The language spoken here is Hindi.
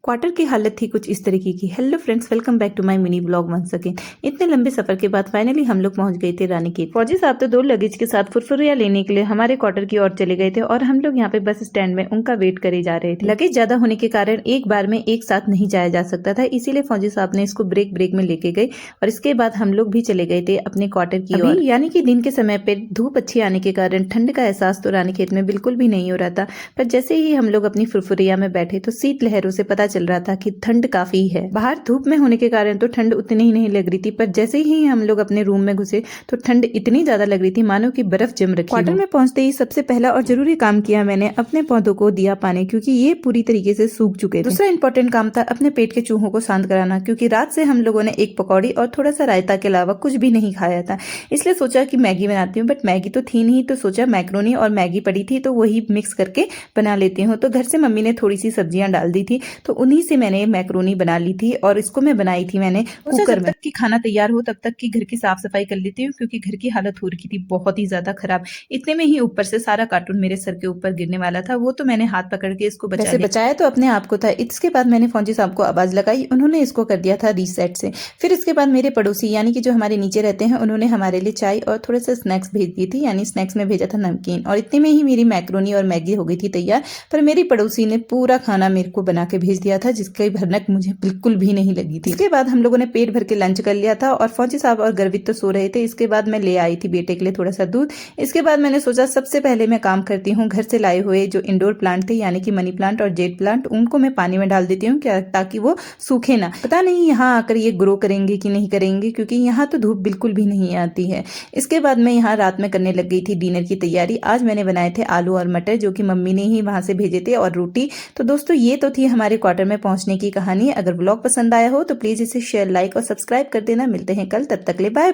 क्वार्टर की हालत थी कुछ इस तरीके की। Hello friends, welcome back to my mini blog once again. इतने लंबे सफर के बाद फाइनली हम लोग पहुंच गए थे रानीखेत। फौजी साहब तो 2 लगेज के साथ फुरफुरिया लेने के लिए हमारे क्वार्टर की ओर चले गए थे और हम लोग यहाँ पे बस स्टैंड में उनका वेट करे जा रहे थे। लगेज ज्यादा होने के कारण एक बार में एक साथ नहीं जाया जा सकता था, इसीलिए फौजी साहब ने इसको ब्रेक ब्रेक में लेके गए और इसके बाद हम लोग भी चले गए थे अपने क्वार्टर की ओर। यानी कि दिन के समय पे धूप अच्छी आने के कारण ठंड का एहसास तो रानीखेत में बिल्कुल भी नहीं हो रहा था, पर जैसे ही हम लोग अपनी फुरफुरिया में बैठे तो शीत लहरों से पता चल रहा था कि ठंड काफी है। बाहर धूप में होने के कारण तो ठंड उतनी ही नहीं लग रही थी, पर जैसे ही हम लोग अपने रूम में घुसे तो ठंड इतनी ज्यादा लग रही थी मानो कि बर्फ जम रखी। क्वार्टर में पहुंचते ही सबसे पहला और जरूरी काम किया मैंने, अपने पौधों को दिया पानी, क्योंकि ये पूरी तरीके से सूख चुके थे। दूसरा इंपॉर्टेंट काम था अपने पेट के चूहों को शांत कराना, क्योंकि रात से हम लोगों ने एक पकौड़ी और थोड़ा सा रायता के अलावा कुछ भी नहीं खाया था। इसलिए सोचा कि मैगी बनाती हूँ, बट मैगी तो थी नहीं, तो सोचा मैक्रोनी और मैगी पड़ी थी तो वही मिक्स करके बना लेती हूँ। तो घर से मम्मी ने थोड़ी सी सब्जियां डाल दी थी, तो उन्हीं से मैंने मैक्रोनी बना ली थी और इसको मैं बनाई थी मैंने कुकर में। जब तक कि खाना तैयार हो तब तक की घर की साफ सफाई कर लेती हूँ, क्योंकि घर की हालत हो रही थी बहुत ही ज्यादा खराब। इतने में ही ऊपर से सारा कार्टून मेरे सर के ऊपर गिरने वाला था, वो तो मैंने हाथ पकड़ के इसको बचाया तो अपने आप को था। इसके बाद मैंने फौजी साहब को आवाज लगाई, उन्होंने इसको कर दिया था रीसेट से। फिर इसके बाद मेरे पड़ोसी यानी कि जो हमारे नीचे रहते हैं, उन्होंने हमारे लिए चाय और थोड़े से स्नैक्स भेज दी थी, यानी स्नैक्स में भेजा था नमकीन, और इतने में ही मेरी मैक्रोनी और मैगी हो गई थी तैयार। पर मेरी पड़ोसी ने पूरा खाना मेरे को बना के भेज दिया था, जिसकी भनक मुझे बिल्कुल भी नहीं लगी थी। इसके बाद हम लोगों ने पेट भर के लंच कर लिया था और फौजी साहब और गर्वित तो सो रहे थे। इसके बाद मैं ले आई थी बेटे के लिए थोड़ा सा दूध। इसके बाद मैंने सोचा सबसे पहले मैं काम करती हूँ, घर से लाए हुए जो इंडोर प्लांट थे यानी कि मनी प्लांट और जेड प्लांट, उनको मैं पानी में डाल देती हूँ क्या, ताकि वो सूखे ना। पता नहीं यहाँ आकर ये ग्रो करेंगे कि नहीं करेंगे, क्योंकि यहाँ तो धूप बिल्कुल भी नहीं आती है। इसके बाद मैं यहाँ रात में करने लग गई थी डिनर की तैयारी। आज मैंने बनाए थे आलू और मटर, जो कि मम्मी ने ही वहां से भेजे थे, और रोटी। तो दोस्तों ये तो थी हमारे क्वार्टर में पहुंचने की कहानी। अगर ब्लॉग पसंद आया हो तो प्लीज इसे शेयर, लाइक और सब्सक्राइब कर देना। मिलते हैं कल, तब तक ले बाय।